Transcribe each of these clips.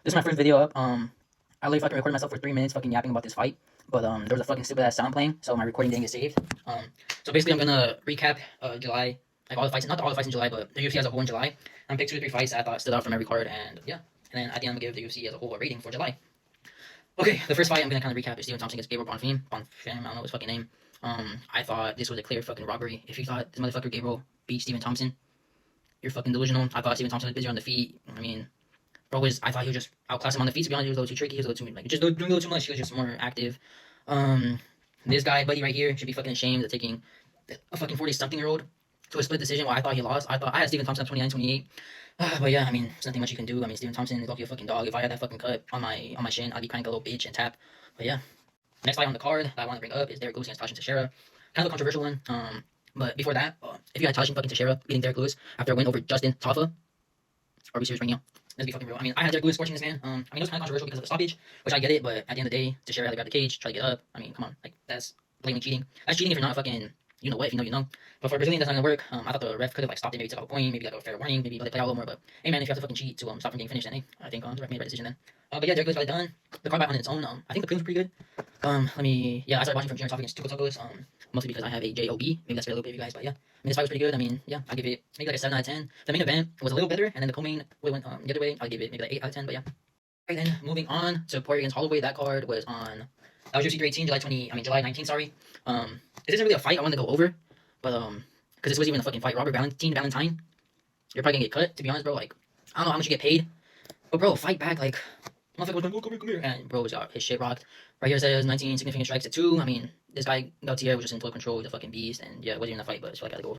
This is my first video up. I literally fucking recorded myself for 3 minutes fucking yapping about this fight. But there was a fucking stupid ass sound playing, so my recording didn't get saved. So basically I'm gonna recap July, like all the fights, not all the fights in July, but the UFC as a whole in July. I'm pick 2 or 3 fights that I thought stood out from every card, and yeah. And then at the end I'm gonna give the UFC as a whole a rating for July. Okay, the first fight I'm gonna kind of recap is Stephen Thompson against Gabriel Bonfim. Bonfim, I don't know his fucking name. I thought this was a clear fucking robbery. If you thought this motherfucker Gabriel beat Stephen Thompson, you're fucking delusional. I thought Stephen Thompson was busier on the feet. I mean, I thought he would just outclass him on the feet. To be honest, he was a little too tricky. He was a little too just doing a little too much. He was just more active. This guy, buddy, right here, should be fucking ashamed of taking a fucking 40-something-year-old to a split decision. While I thought he lost. I thought I had Stephen Thompson at 29-28. But yeah, I mean, there's nothing much you can do. I mean, Stephen Thompson is lucky a fucking dog. If I had that fucking cut on my shin, I'd be crying like a little bitch and tap. But yeah, next fight on the card that I want to bring up is Derek Lewis against Tashin Teixeira. Kind of a controversial one. But before that, if you had Tashin fucking Teixeira beating Derek Lewis after a win over Justin Tafa, are we serious right now? Let's be fucking real. I mean, I had Derek Lewis scorching this man. I mean, it was kind of controversial because of the stoppage, which I get it, but at the end of the day, Teixeira had to grab the cage, try to get up. I mean, come on, like that's blatantly cheating. That's cheating if you're not fucking, you know what? If you know, you know. But for a Brazilian, that's not gonna work. I thought the ref could have like stopped it, maybe took out a point, maybe like a fair warning, maybe let it play out a little more. But hey, man, if you have to fucking cheat to stop from getting finished, then hey, I think the ref made the right decision then. But yeah, Derek Lewis got it done. The card back on its own. I think the prelims were pretty good. I started watching from Junior Top against Tuco Tokos. Mostly because I have a JOB. Maybe that's for a little bit of you guys, but yeah. I mean, this fight was pretty good. I mean, yeah, I'll give it maybe like a 7 out of 10. The main event was a little better, and then the co-main went the other way. I'll give it maybe like 8 out of 10, but yeah. Alright then, moving on to Poirier against Holloway. That card was on, that was UFC 318, July 19th, sorry. This isn't really a fight I wanted to go over, but because this was even a fucking fight. Robert Valentine, you're probably gonna get cut, to be honest, bro. Like, I don't know how much you get paid, but bro, fight back, like, motherfucker was like, oh, come here, and bro got his shit rocked. Right here it says 19 significant strikes to 2. I mean, this guy, Gautier, was just in total control. He's a fucking beast, and yeah, it wasn't even a fight, but it's like I gotta go over.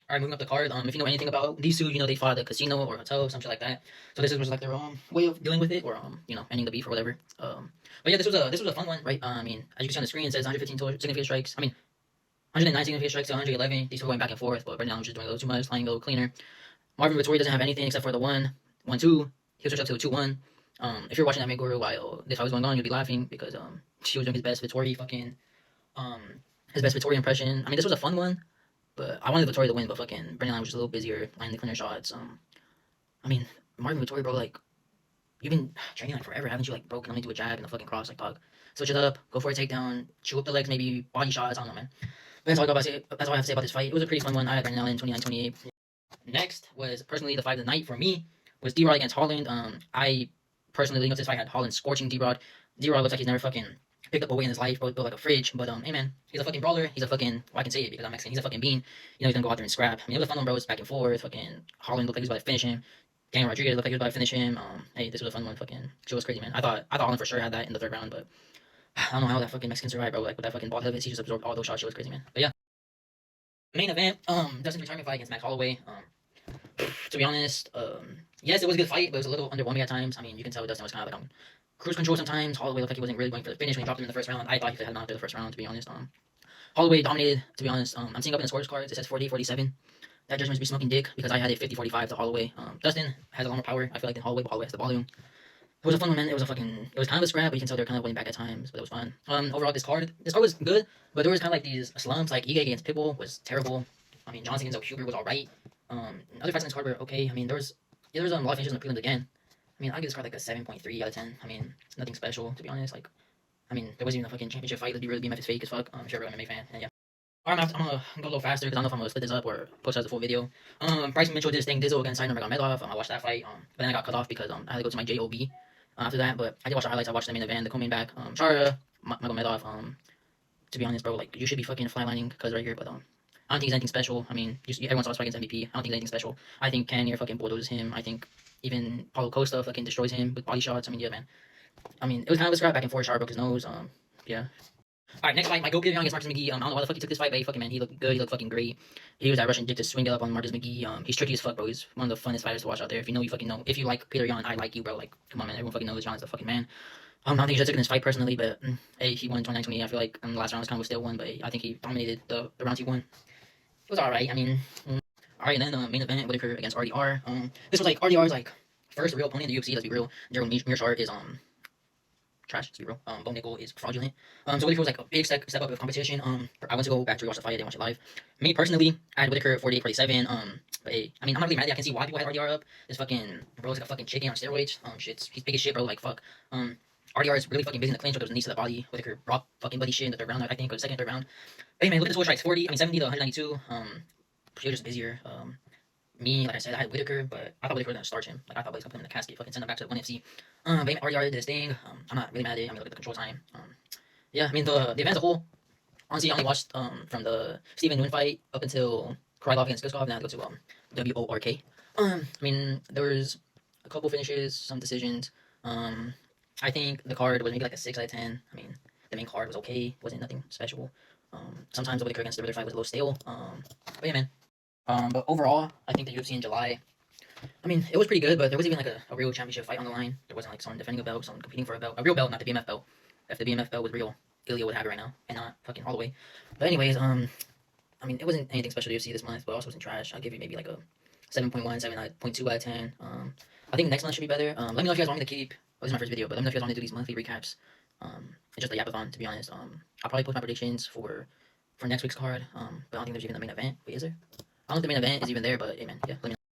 Alright, moving up the card. If you know anything about these two, you know they fought at a casino or hotel, some shit like that. So this was like their way of dealing with it, or you know, ending the beef or whatever. But yeah, this was a fun one, right? I mean, as you can see on the screen, it says 115 total significant strikes. I mean, 109 significant strikes to 111. These two going back and forth, but Brendan was just doing a little too much, playing a little cleaner. Marvin Vettori doesn't have anything except for the 1-1-2. He'll switch up to a 2-1. If you're watching that Meguru while this fight was going on, you'll be laughing because she was doing his best Vettori impression. I mean, this was a fun one. But I wanted Vettori to win, but fucking Brendan was just a little busier landing the cleaner shots. I mean, Marvin Vettori, bro, like, you've been training like forever, haven't you? Like, broken him into a jab and a fucking cross, like, dog. Switch it up, go for a takedown, chew up the legs, maybe body shots. I don't know, man. But that's all I have to say about this fight. It was a pretty fun one. I had Brendan Allen 29-28. Next was personally the fight of the night for me was D-Rod against Holland. I personally leading up to this fight had Holland scorching D-Rod. D-Rod looks like he's never fucking picked up a weight in his life, bro, built like a fridge. But hey man, he's a fucking brawler. He's a fucking, well, I can say it because I'm Mexican. He's a fucking bean. You know he's gonna go out there and scrap. I mean, it was a fun one, bro. It's back and forth. Fucking Holland looked like he was about to finish him. Daniel Rodriguez looked like he was about to finish him. Hey, this was a fun one. Fucking shit was crazy, man. I thought Holland for sure had that in the 3rd round, but I don't know how that fucking Mexican survived, bro. Like with that fucking ball head of his, he just absorbed all those shots. Shit was crazy, man. But yeah, main event. Dustin's retirement fight against Max Holloway. To be honest, yes, it was a good fight, but it was a little underwhelming at times. I mean, you can tell Dustin was kind of like on cruise control sometimes. Holloway looked like he wasn't really going for the finish when he dropped him in the 1st round. I thought he could have had him after the 1st round, to be honest. Holloway dominated, to be honest. I'm seeing up in the scores cards, it says 40-47. That judgment's be smoking dick because I had it 50-45 to Holloway. Dustin has a lot more power, I feel like, than Holloway, but Holloway has the volume. It was a fun one, man. It was kind of a scrap, but you can tell they're kind of winning back at times, but it was fun. Overall, this card was good, but there was kind of like these slumps, like Ige against Pitbull was terrible. I mean, Johnson against Huber was alright. Other fights in this card were okay. I mean, there was a lot of finishes in the prelims again. I mean, I'll give this card like a 7.3 out of 10. I mean, it's nothing special, to be honest. Like, I mean, there wasn't even a fucking championship fight. Let's be real, BMF is fake as fuck. I'm sure you're an MMA fan, and yeah. Alright, I'm gonna go a little faster because I don't know if I'm gonna split this up or post as a full video. Bryson Mitchell did his thing, Dizzle against Said Nurmagomedov. I watched that fight, but then I got cut off because I had to go to my JOB after that. But I did watch the highlights. I watched the main event, the co-main back. Chara Magomedov. To be honest, bro, like you should be fucking flylining because right here, but I don't think he's anything special. I mean, everyone saw his fight against MVP. I don't think he's anything special. I think Cannonier fucking bulldozes him. I think even Paulo Costa fucking destroys him with body shots. I mean, yeah, man. I mean, it was kind of a scrap back and forth. Chara broke his nose. Yeah. Alright, next fight, my GOAT against Marcus McGee. I don't know why the fuck he took this fight, but he fucking, man, he looked good, he looked fucking great. He was that Russian dick to swing it up on Marcus McGee. He's tricky as fuck, bro. He's one of the funnest fighters to watch out there. If you know, you fucking know. If you like Peter Yan, I like you, bro. Like, come on, man, everyone fucking knows Yan is the fucking man. I don't think he should have taken this fight personally, but hey, he won 29-28. I feel like the last round was kind of a still one, but I think he dominated the rounds he won. It was alright, I mean. Alright, and then main event, Whitaker against RDR. This was like RDR's like first real opponent in the UFC, let's be real. Gerald Mearshart is trash, to be real. Bo Nickel is fraudulent. So Whitaker was like a big step up of competition. I went to go back to rewatch the fight. I didn't watch it live. Me personally, I had Whitaker 48, 47. But hey, I mean, I'm not really mad at it. I can see why people had RDR up. This fucking bro is like a fucking chicken on steroids. He's big as shit, bro. Like fuck. RDR is really fucking busy in the clinch. There was a knee to the body. Whitaker rock fucking buddy shit in the third round, I think, or the second, third round. But hey man, look at the score strikes. 70 to 192. She was just busier. Me, like I said, I had Whitaker, but I thought Whitaker was gonna starch him. Like I thought Blaze gonna put him in the casket, fucking send him back to the 1FC. But RDR did his thing. I'm not really mad at it. I mean, look at the control time. Yeah, I mean the event as a whole. Honestly, I only watched from the Steven Nguyen fight up until Krylov against Guskov, and then I had to go to WORK. I mean, there was a couple finishes, some decisions. I think the card was maybe like a 6 out of 10. I mean, the main card was okay, wasn't nothing special. Sometimes the Whitaker against the Ritter fight was a little stale. But yeah, man. But overall, I think the UFC in July, I mean, it was pretty good, but there was even like a real championship fight on the line. There wasn't like someone defending a belt, someone competing for a belt, a real belt, not the BMF belt. If the BMF belt was real, Ilya would have it right now, and not fucking Holloway. But anyways, I mean, it wasn't anything special to UFC this month, but also wasn't trash. I'll give you maybe like a 7.1, 7.2 out of 10. I think next month should be better. Let me know if you guys want me to keep. Oh, this is my first video, but let me know if you guys want me to do these monthly recaps. It's just a yapathon, to be honest. I'll probably post my predictions for next week's card. But I don't think there's even a main event. Wait, is there? I don't think the main event is even there, but hey man, yeah, let me know.